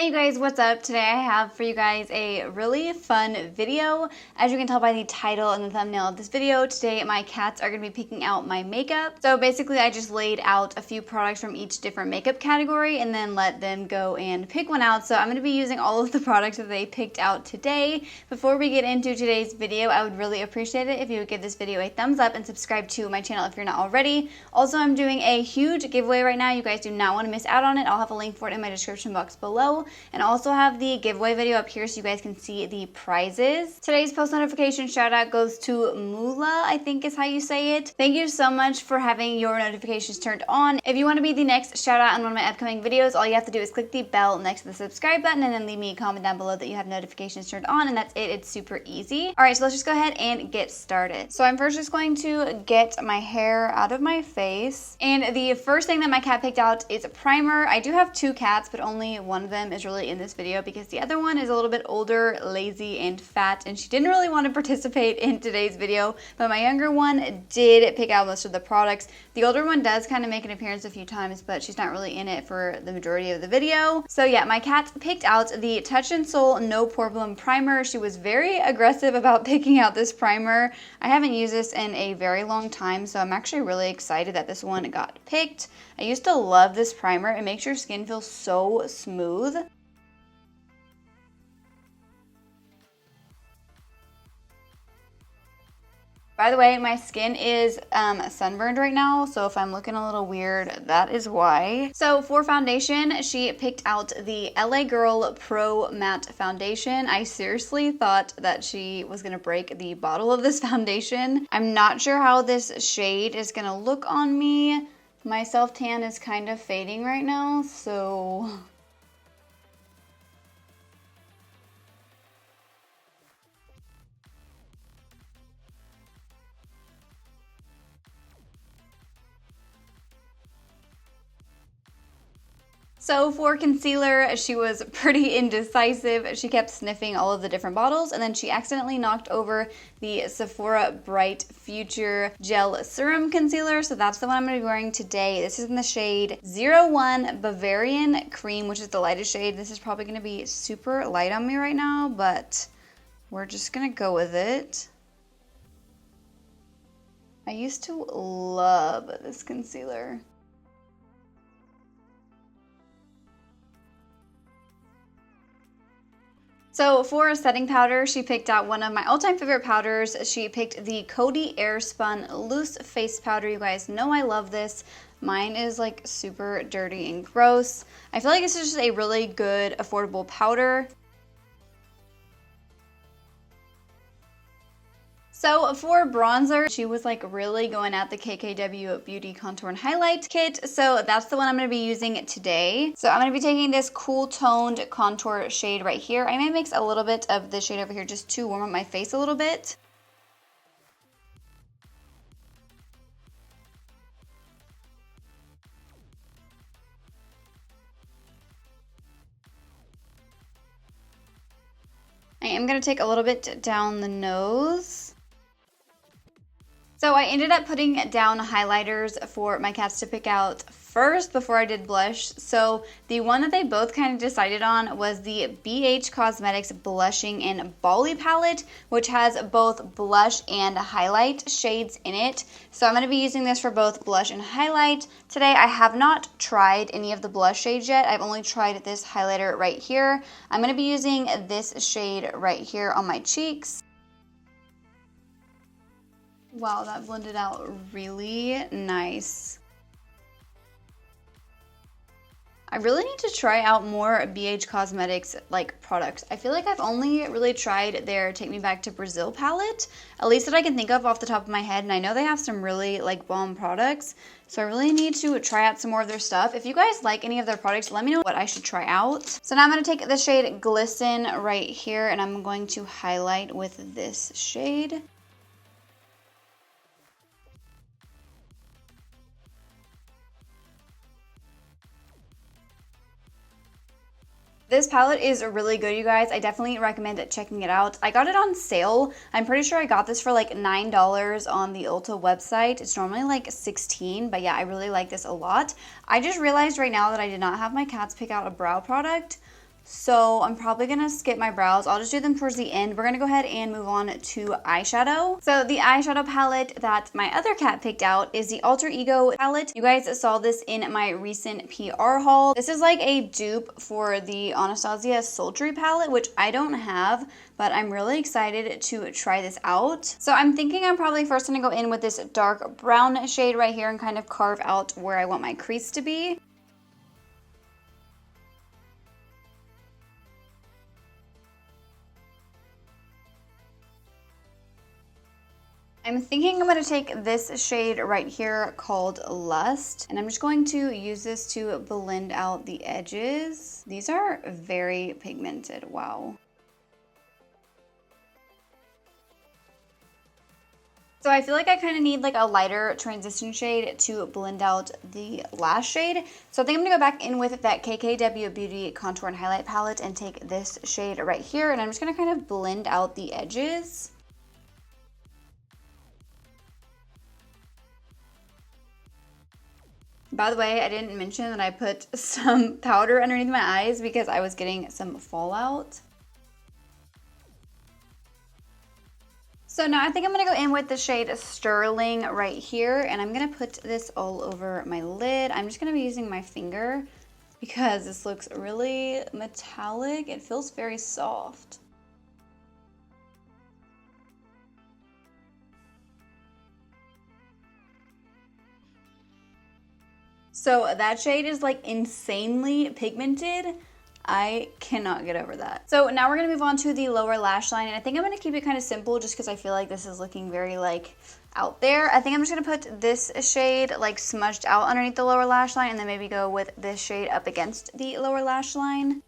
Hey guys, what's up? Today I have for you guys a really fun video. As you can tell by the title and the thumbnail of this video, today my cats are going to be picking out my makeup. So basically I just laid out a few products from each different makeup category and then let them go and pick one out. So I'm going to be using all of the products that they picked out today. Before we get into today's video, I would really appreciate it if you would give this video a thumbs up and subscribe to my channel if you're not already. Also, I'm doing a huge giveaway right now. You guys do not want to miss out on it. I'll have a link for it in my description box below. And also have the giveaway video up here so you guys can see the prizes. Today's post notification shout out goes to Mula, I think is how you say it. Thank you so much for having your notifications turned on. If you want to be the next shout out on one of my upcoming videos, all you have to do is click the bell next to the subscribe button and then leave me a comment down below that you have notifications turned on, and that's it. It's super easy. Alright, so let's just go ahead and get started. So I'm first just going to get my hair out of my face. And the first thing that my cat picked out is a primer. I do have two cats, but only one of them is really in this video because the other one is a little bit older, lazy, and fat, and she didn't really want to participate in today's video, but my younger one did pick out most of the products. The older one does kind of make an appearance a few times, but she's not really in it for the majority of the video. So yeah, my cat picked out the Touch in Sol No Problem Primer. She was very aggressive about picking out this primer. I haven't used this in a very long time, so I'm actually really excited that this one got picked. I used to love this primer. It makes your skin feel so smooth. By the way, my skin is sunburned right now, so if I'm looking a little weird, that is why. So for foundation, she picked out the LA Girl Pro Matte Foundation. I seriously thought that she was gonna break the bottle of this foundation. I'm not sure how this shade is gonna look on me. My self-tan is kind of fading right now, so... So for concealer, she was pretty indecisive. She kept sniffing all of the different bottles, and then she accidentally knocked over the Sephora Bright Future Gel Serum Concealer. So that's the one I'm going to be wearing today. This is in the shade 01 Bavarian Cream, which is the lightest shade. This is probably going to be super light on me right now, but we're just going to go with it. I used to love this concealer. So for a setting powder, she picked out one of my all-time favorite powders. She picked the Coty Airspun Loose Face Powder. You guys know I love this. Mine is like super dirty and gross. I feel like this is just a really good, affordable powder. So for bronzer, she was like really going at the KKW Beauty Contour and Highlight Kit. So that's the one I'm going to be using today. So I'm going to be taking this cool toned contour shade right here. I may mix a little bit of this shade over here just to warm up my face a little bit. I am going to take a little bit down the nose. So I ended up putting down highlighters for my cats to pick out first before I did blush. So the one that they both kind of decided on was the BH Cosmetics Blushing in Bali palette, which has both blush and highlight shades in it. So I'm going to be using this for both blush and highlight. Today I have not tried any of the blush shades yet. I've only tried this highlighter right here. I'm going to be using this shade right here on my cheeks. Wow, that blended out really nice. I really need to try out more BH Cosmetics like products. I feel like I've only really tried their Take Me Back to Brazil palette, at least that I can think of off the top of my head, and I know they have some really like bomb products, so I really need to try out some more of their stuff. If you guys like any of their products, let me know what I should try out. So now I'm going to take the shade Glisten right here, and I'm going to highlight with this shade. This palette is really good, you guys. I definitely recommend checking it out. I got it on sale. I'm pretty sure I got this for like $9 on the Ulta website. It's normally like $16, but yeah, I really like this a lot. I just realized right now that I did not have my cats pick out a brow product. So I'm probably gonna skip my brows. I'll just do them towards the end. We're gonna go ahead and move on to eyeshadow. So the eyeshadow palette that my other cat picked out is the Alter Ego palette. You guys saw this in my recent PR haul. This is like a dupe for the Anastasia Sultry palette, which I don't have, but I'm really excited to try this out. So I'm thinking I'm probably first gonna go in with this dark brown shade right here and kind of carve out where I want my crease to be. I'm thinking I'm going to take this shade right here called Lust, and I'm just going to use this to blend out the edges. These are very pigmented, wow. So I feel like I kind of need like a lighter transition shade to blend out the lash shade. So I think I'm gonna go back in with that KKW Beauty Contour and Highlight Palette and take this shade right here, and I'm just gonna kind of blend out the edges. By the way, I didn't mention that I put some powder underneath my eyes because I was getting some fallout. So now I think I'm gonna go in with the shade Sterling right here, and I'm gonna put this all over my lid. I'm just gonna be using my finger because this looks really metallic. It feels very soft. So that shade is like insanely pigmented. I cannot get over that. So now we're gonna move on to the lower lash line, and I think I'm gonna keep it kind of simple just because I feel like this is looking very like out there. I think I'm just gonna put this shade like smudged out underneath the lower lash line, and then maybe go with this shade up against the lower lash line.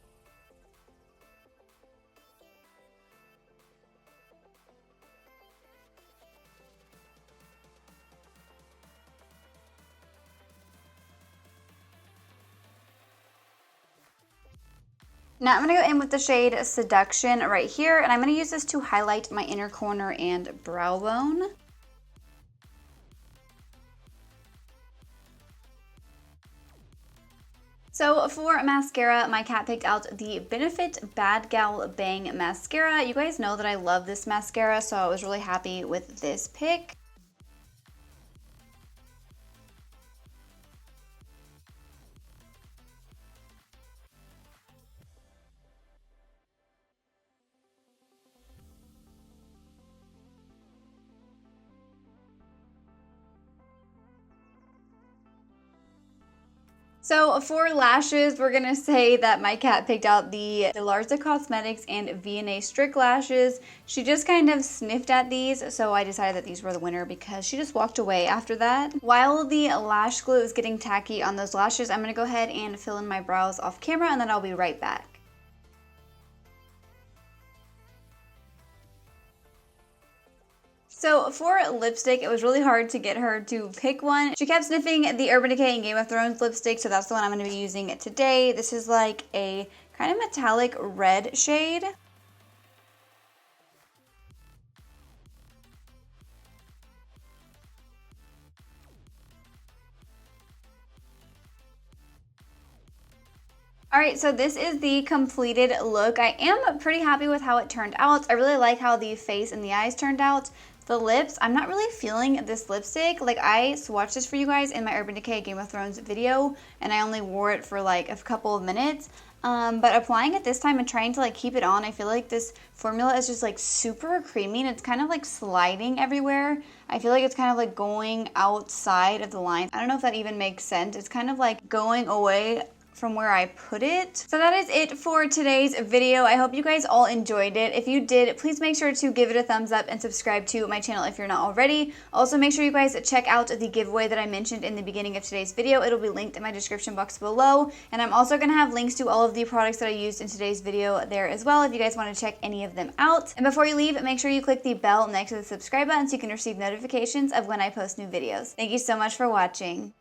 Now I'm going to go in with the shade Seduction right here, and I'm going to use this to highlight my inner corner and brow bone. So for mascara, my cat picked out the Benefit Bad Gal Bang Mascara. You guys know that I love this mascara, so I was really happy with this pick. So for lashes, we're gonna say that my cat picked out the Larsa Cosmetics and V&A Strict Lashes. She just kind of sniffed at these, so I decided that these were the winner because she just walked away after that. While the lash glue is getting tacky on those lashes, I'm gonna go ahead and fill in my brows off camera, and then I'll be right back. So for lipstick, it was really hard to get her to pick one. She kept sniffing the Urban Decay and Game of Thrones lipstick, so that's the one I'm going to be using today. This is like a kind of metallic red shade. Alright, so this is the completed look. I am pretty happy with how it turned out. I really like how the face and the eyes turned out. The lips, I'm not really feeling this lipstick. Like, I swatched this for you guys in my Urban Decay Game of Thrones video, and I only wore it for like a couple of minutes. But applying it this time and trying to like keep it on, I feel like this formula is just like super creamy, and it's kind of like sliding everywhere. I feel like it's kind of like going outside of the line. I don't know if that even makes sense. It's kind of like going away from where I put it. So that is it for today's video. I hope you guys all enjoyed it. If you did, please make sure to give it a thumbs up and subscribe to my channel if you're not already. Also, make sure you guys check out the giveaway that I mentioned in the beginning of today's video. It'll be linked in my description box below, and I'm also gonna have links to all of the products that I used in today's video there as well if you guys want to check any of them out. And before you leave, make sure you click the bell next to the subscribe button so you can receive notifications of when I post new videos. Thank you so much for watching.